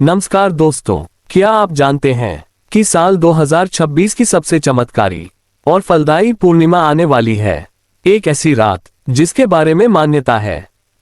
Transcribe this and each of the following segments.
नमस्कार दोस्तों, क्या आप जानते हैं कि साल 2026 की सबसे चमत्कारी और फलदायी पूर्णिमा आने वाली है। एक ऐसी रात जिसके बारे में मान्यता है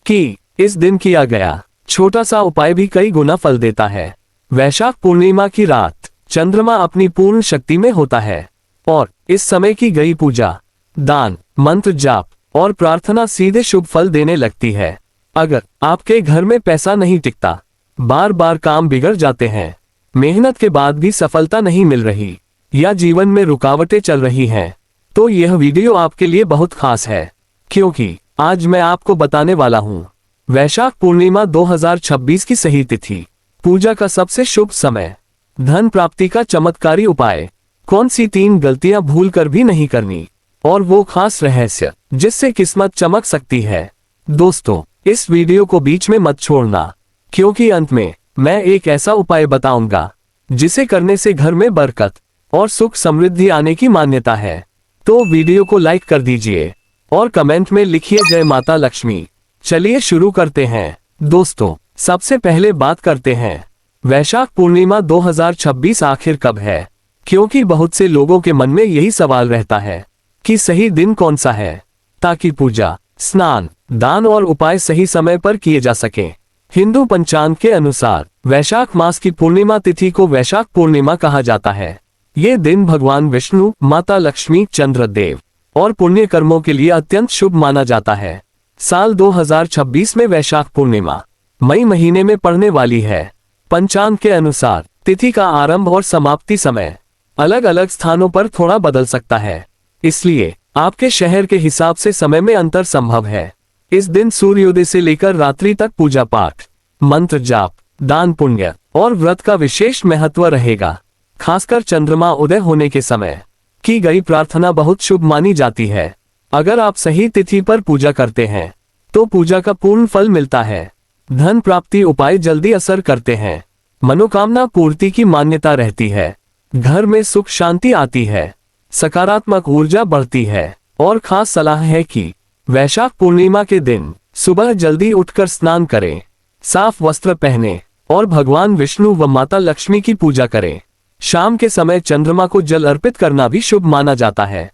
कि इस दिन किया गया छोटा सा उपाय भी कई गुना फल देता है। वैशाख पूर्णिमा की रात चंद्रमा अपनी पूर्ण शक्ति में होता है और इस समय की गई पूजा, दान, मंत्र जाप और प्रार्थना सीधे शुभ फल देने लगती है। अगर आपके घर में पैसा नहीं टिकता, बार बार काम बिगड़ जाते हैं, मेहनत के बाद भी सफलता नहीं मिल रही या जीवन में रुकावटें चल रही हैं, तो यह वीडियो आपके लिए बहुत खास है, क्योंकि आज मैं आपको बताने वाला हूं वैशाख पूर्णिमा 2026 की सही तिथि, पूजा का सबसे शुभ समय, धन प्राप्ति का चमत्कारी उपाय, कौन सी 3 गलतियां भूलकर भी नहीं करनी और वो खास रहस्य जिससे किस्मत चमक सकती है। दोस्तों, इस वीडियो को बीच में मत छोड़ना, क्योंकि अंत में मैं एक ऐसा उपाय बताऊंगा जिसे करने से घर में बरकत और सुख समृद्धि आने की मान्यता है। तो वीडियो को लाइक कर दीजिए और कमेंट में लिखिए जय माता लक्ष्मी। चलिए शुरू करते हैं। दोस्तों, सबसे पहले बात करते हैं वैशाख पूर्णिमा 2026 आखिर कब है, क्योंकि बहुत से लोगों के मन में यही सवाल रहता है कि सही दिन कौन सा है ताकि पूजा, स्नान, दान और उपाय सही समय पर किए जा सके। हिंदू पंचांग के अनुसार वैशाख मास की पूर्णिमा तिथि को वैशाख पूर्णिमा कहा जाता है। ये दिन भगवान विष्णु, माता लक्ष्मी, चंद्रदेव और पुण्य कर्मों के लिए अत्यंत शुभ माना जाता है। साल 2026 में वैशाख पूर्णिमा मई महीने में पड़ने वाली है। पंचांग के अनुसार तिथि का आरंभ और समाप्ति समय अलग अलग स्थानों पर थोड़ा बदल सकता है, इसलिए आपके शहर के हिसाब से समय में अंतर संभव है। इस दिन सूर्योदय से लेकर रात्रि तक पूजा पाठ, मंत्र जाप, दान पुण्य और व्रत का विशेष महत्व रहेगा। खासकर चंद्रमा उदय होने के समय की गई प्रार्थना बहुत शुभ मानी जाती है। अगर आप सही तिथि पर पूजा करते हैं तो पूजा का पूर्ण फल मिलता है। धन प्राप्ति उपाय जल्दी असर करते हैं। मनोकामना पूर्ति की मान्यता रहती है। घर में सुख शांति आती है। सकारात्मक ऊर्जा बढ़ती है और खास सलाह है कि वैशाख पूर्णिमा के दिन सुबह जल्दी उठकर स्नान करें, साफ वस्त्र पहने और भगवान विष्णु व माता लक्ष्मी की पूजा करें। शाम के समय चंद्रमा को जल अर्पित करना भी शुभ माना जाता है।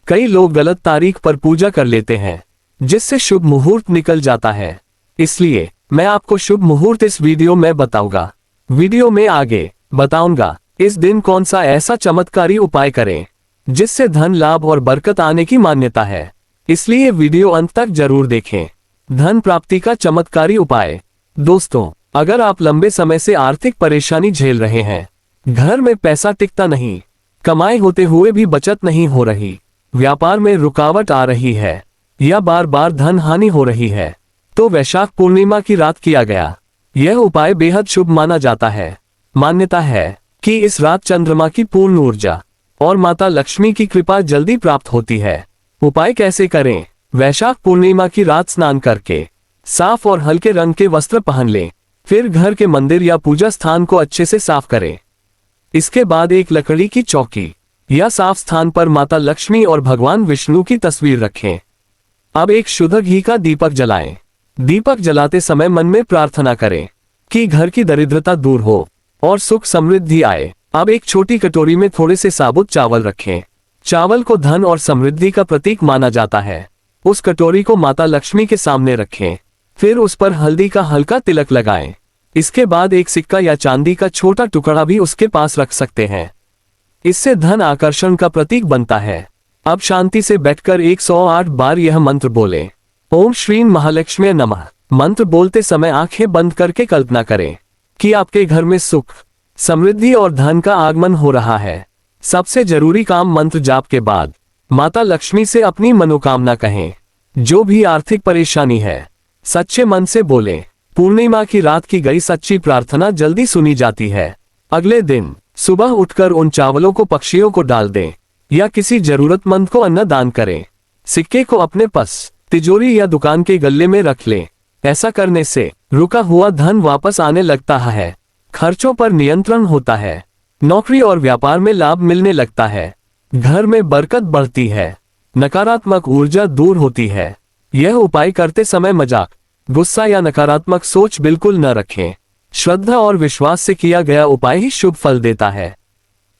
कई लोग गलत तारीख पर पूजा कर लेते हैं, जिससे शुभ मुहूर्त निकल जाता है। इसलिए मैं आपको शुभ मुहूर्त इस वीडियो में बताऊंगा। वीडियो में आगे बताऊंगा इस दिन कौन सा ऐसा चमत्कारी उपाय करें जिससे धन लाभ और बरकत आने की मान्यता है, इसलिए वीडियो अंत तक जरूर देखें। धन प्राप्ति का चमत्कारी उपाय। दोस्तों, अगर आप लंबे समय से आर्थिक परेशानी झेल रहे हैं, घर में पैसा टिकता नहीं, कमाई होते हुए भी बचत नहीं हो रही, व्यापार में रुकावट आ रही है या बार बार धन हानि हो रही है, तो वैशाख पूर्णिमा की रात किया गया यह उपाय बेहद शुभ माना जाता है। मान्यता है कि इस रात चंद्रमा की पूर्ण ऊर्जा और माता लक्ष्मी की कृपा जल्दी प्राप्त होती है। उपाय कैसे करें? वैशाख पूर्णिमा की रात स्नान करके साफ और हल्के रंग के वस्त्र पहन लें। फिर घर के मंदिर या पूजा स्थान को अच्छे से साफ करें। इसके बाद एक लकड़ी की चौकी या साफ स्थान पर माता लक्ष्मी और भगवान विष्णु की तस्वीर रखें। अब एक शुद्ध घी का दीपक जलाएं। दीपक जलाते समय मन में प्रार्थना करें कि घर की दरिद्रता दूर हो और सुख समृद्धि आए। अब एक छोटी कटोरी में थोड़े से साबुत चावल रखें। चावल को धन और समृद्धि का प्रतीक माना जाता है। उस कटोरी को माता लक्ष्मी के सामने रखें। फिर उस पर हल्दी का हल्का तिलक लगाएं। इसके बाद एक सिक्का या चांदी का छोटा टुकड़ा भी उसके पास रख सकते हैं। इससे धन आकर्षण का प्रतीक बनता है। अब शांति से बैठकर 108 बार यह मंत्र बोलें। ओम श्री महालक्ष्मी नमः। मंत्र बोलते समय आंखें बंद करके कल्पना करें कि आपके घर में सुख, समृद्धि और धन का आगमन हो रहा है। सबसे जरूरी काम मंत्र जाप के बाद माता लक्ष्मी से अपनी मनोकामना कहें। जो भी आर्थिक परेशानी है सच्चे मन से बोलें। पूर्णिमा की रात की गई सच्ची प्रार्थना जल्दी सुनी जाती है। अगले दिन सुबह उठकर उन चावलों को पक्षियों को डाल दें या किसी जरूरतमंद को अन्न दान करें। सिक्के को अपने पास तिजोरी या दुकान के गल्ले में रख लें। ऐसा करने से रुका हुआ धन वापस आने लगता है। खर्चों पर नियंत्रण होता है। नौकरी और व्यापार में लाभ मिलने लगता है। घर में बरकत बढ़ती है। नकारात्मक ऊर्जा दूर होती है। यह उपाय करते समय मजाक, गुस्सा या नकारात्मक सोच बिल्कुल न रखें। श्रद्धा और विश्वास से किया गया उपाय ही शुभ फल देता है।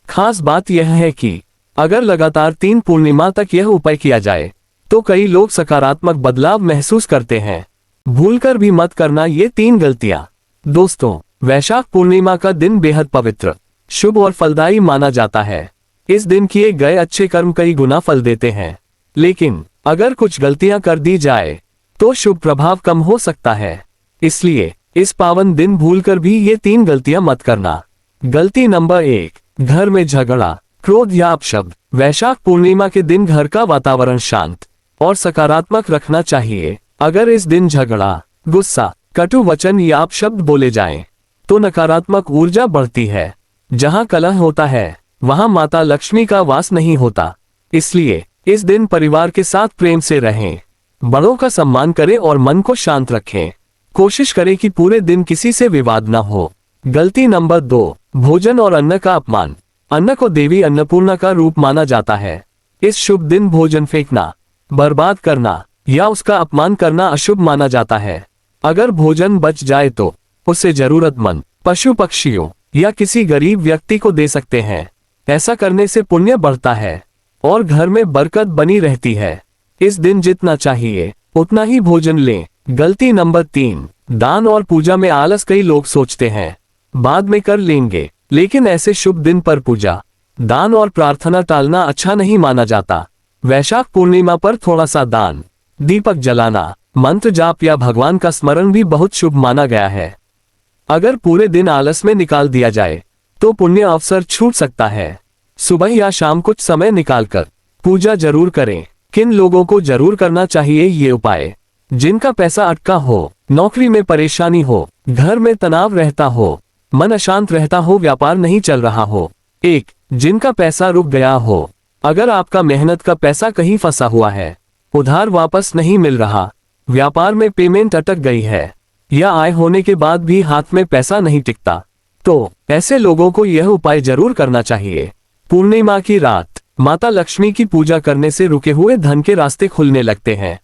खास बात यह है कि अगर लगातार 3 पूर्णिमा तक यह उपाय किया जाए तो कई लोग सकारात्मक बदलाव महसूस करते हैं। भूलकर भी मत करना ये 3 गलतियां। दोस्तों, वैशाख पूर्णिमा का दिन बेहद पवित्र, शुभ और फलदायी माना जाता है। इस दिन किए गए अच्छे कर्म कई गुना फल देते हैं, लेकिन अगर कुछ गलतियां कर दी जाए तो शुभ प्रभाव कम हो सकता है। इसलिए इस पावन दिन भूलकर भी ये 3 गलतियां मत करना। गलती नंबर 1, घर में झगड़ा, क्रोध या अपशब्द। वैशाख पूर्णिमा के दिन घर का वातावरण शांत और सकारात्मक रखना चाहिए। अगर इस दिन झगड़ा, गुस्सा, कटु वचन या अपशब्द बोले जाएं, तो नकारात्मक ऊर्जा बढ़ती है। जहां कलह होता है वहां माता लक्ष्मी का वास नहीं होता। इसलिए इस दिन परिवार के साथ प्रेम से रहें, बड़ों का सम्मान करें और मन को शांत रखें। कोशिश करें कि पूरे दिन किसी से विवाद न हो। गलती नंबर 2, भोजन और अन्न का अपमान। अन्न को देवी अन्नपूर्णा का रूप माना जाता है। इस शुभ दिन भोजन फेंकना, बर्बाद करना या उसका अपमान करना अशुभ माना जाता है। अगर भोजन बच जाए तो उसे जरूरतमंद पशु पक्षियों या किसी गरीब व्यक्ति को दे सकते हैं। ऐसा करने से पुण्य बढ़ता है और घर में बरकत बनी रहती है। इस दिन जितना चाहिए उतना ही भोजन लें। गलती नंबर 3, दान और पूजा में आलस। कई लोग सोचते हैं बाद में कर लेंगे, लेकिन ऐसे शुभ दिन पर पूजा, दान और प्रार्थना टालना अच्छा नहीं माना जाता। वैशाख पूर्णिमा पर थोड़ा सा दान, दीपक जलाना, मंत्र जाप या भगवान का स्मरण भी बहुत शुभ माना गया है। अगर पूरे दिन आलस में निकाल दिया जाए तो पुण्य अवसर छूट सकता है। सुबह या शाम कुछ समय निकालकर पूजा जरूर करें। किन लोगों को जरूर करना चाहिए ये उपाय? जिनका पैसा अटका हो, नौकरी में परेशानी हो, घर में तनाव रहता हो, मन अशांत रहता हो, व्यापार नहीं चल रहा हो। 1, जिनका पैसा रुक गया हो। अगर आपका मेहनत का पैसा कहीं फंसा हुआ है, उधार वापस नहीं मिल रहा, व्यापार में पेमेंट अटक गई है या आय होने के बाद भी हाथ में पैसा नहीं टिकता, तो ऐसे लोगों को यह उपाय जरूर करना चाहिए। पूर्णिमा की रात माता लक्ष्मी की पूजा करने से रुके हुए धन के रास्ते खुलने लगते हैं।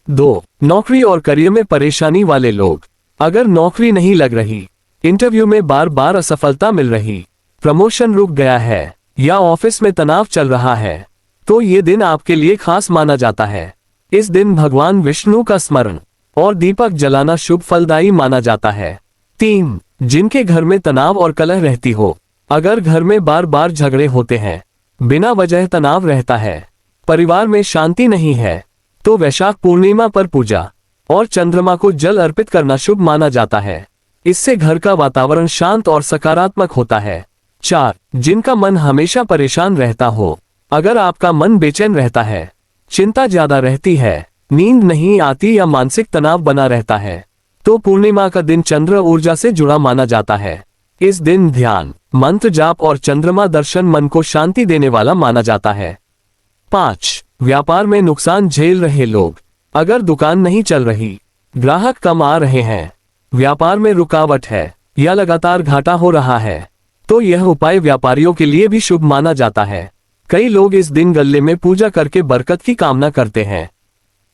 2, नौकरी और करियर में परेशानी वाले लोग। अगर नौकरी नहीं लग रही, इंटरव्यू में बार बार असफलता मिल रही, प्रमोशन रुक गया है या ऑफिस में तनाव चल रहा है, तो ये दिन आपके लिए खास माना जाता है। इस दिन भगवान विष्णु का स्मरण और दीपक जलाना शुभ फलदायी माना जाता है। 3, जिनके घर में तनाव और कलह रहती हो। अगर घर में बार बार झगड़े होते हैं, बिना वजह तनाव रहता है, परिवार में शांति नहीं है, तो वैशाख पूर्णिमा पर पूजा और चंद्रमा को जल अर्पित करना शुभ माना जाता है। इससे घर का वातावरण शांत और सकारात्मक होता है। 4, जिनका मन हमेशा परेशान रहता हो। अगर आपका मन बेचैन रहता है, चिंता ज्यादा रहती है, नींद नहीं आती या मानसिक तनाव बना रहता है, तो पूर्णिमा का दिन चंद्र ऊर्जा से जुड़ा माना जाता है। इस दिन ध्यान, मंत्र जाप और चंद्रमा दर्शन मन को शांति देने वाला माना जाता है। 5, व्यापार में नुकसान झेल रहे लोग। अगर दुकान नहीं चल रही, ग्राहक कम आ रहे हैं, व्यापार में रुकावट है या लगातार घाटा हो रहा है, तो यह उपाय व्यापारियों के लिए भी शुभ माना जाता है। कई लोग इस दिन गले में पूजा करके बरकत की कामना करते हैं।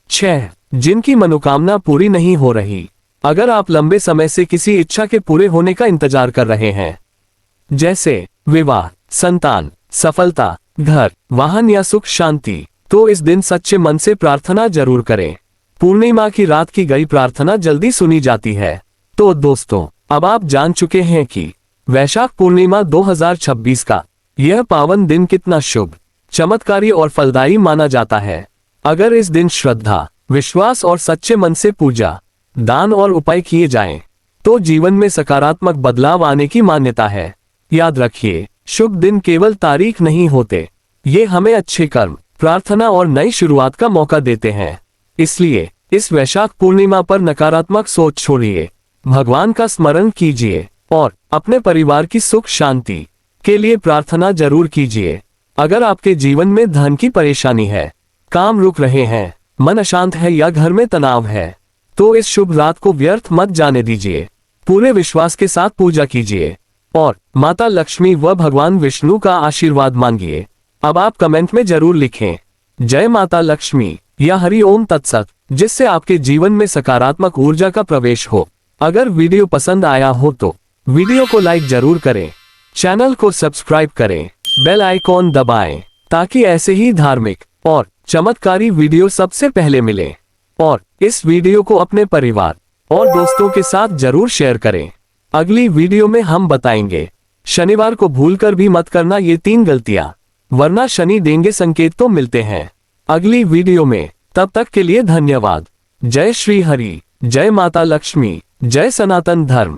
6, जिनकी मनोकामना पूरी नहीं हो रही। अगर आप लंबे समय से किसी इच्छा के पूरे होने का इंतजार कर रहे हैं, जैसे विवाह, संतान, सफलता, घर, वाहन या सुख शांति, तो इस दिन सच्चे मन से प्रार्थना जरूर करें। पूर्णिमा की रात की गई प्रार्थना जल्दी सुनी जाती है। तो दोस्तों, अब आप जान चुके हैं कि वैशाख पूर्णिमा 2026 का यह पावन दिन कितना शुभ, चमत्कारी और फलदायी माना जाता है। अगर इस दिन श्रद्धा, विश्वास और सच्चे मन से पूजा, दान और उपाय किए जाएं, तो जीवन में सकारात्मक बदलाव आने की मान्यता है। याद रखिए, शुभ दिन केवल तारीख नहीं होते, ये हमें अच्छे कर्म, प्रार्थना और नई शुरुआत का मौका देते हैं। इसलिए इस वैशाख पूर्णिमा पर नकारात्मक सोच छोड़िए, भगवान का स्मरण कीजिए और अपने परिवार की सुख शांति के लिए प्रार्थना जरूर कीजिए। अगर आपके जीवन में धन की परेशानी है, काम रुक रहे हैं, मन अशांत है या घर में तनाव है, तो इस शुभ रात को व्यर्थ मत जाने दीजिए। पूरे विश्वास के साथ पूजा कीजिए और माता लक्ष्मी व भगवान विष्णु का आशीर्वाद मांगिए। अब आप कमेंट में जरूर लिखें जय माता लक्ष्मी या हरि ओम तत्सत, जिससे आपके जीवन में सकारात्मक ऊर्जा का प्रवेश हो। अगर वीडियो पसंद आया हो तो वीडियो को लाइक जरूर करें, चैनल को सब्सक्राइब करें, बेल आइकॉन दबाएं ताकि ऐसे ही धार्मिक और चमत्कारी वीडियो सबसे पहले मिले। और इस वीडियो को अपने परिवार और दोस्तों के साथ जरूर शेयर करें। अगली वीडियो में हम बताएंगे शनिवार को भूलकर भी मत करना ये 3 गलतियां, वरना शनि देंगे संकेत। तो मिलते हैं अगली वीडियो में, तब तक के लिए धन्यवाद। जय श्री हरि, जय माता लक्ष्मी, जय सनातन धर्म।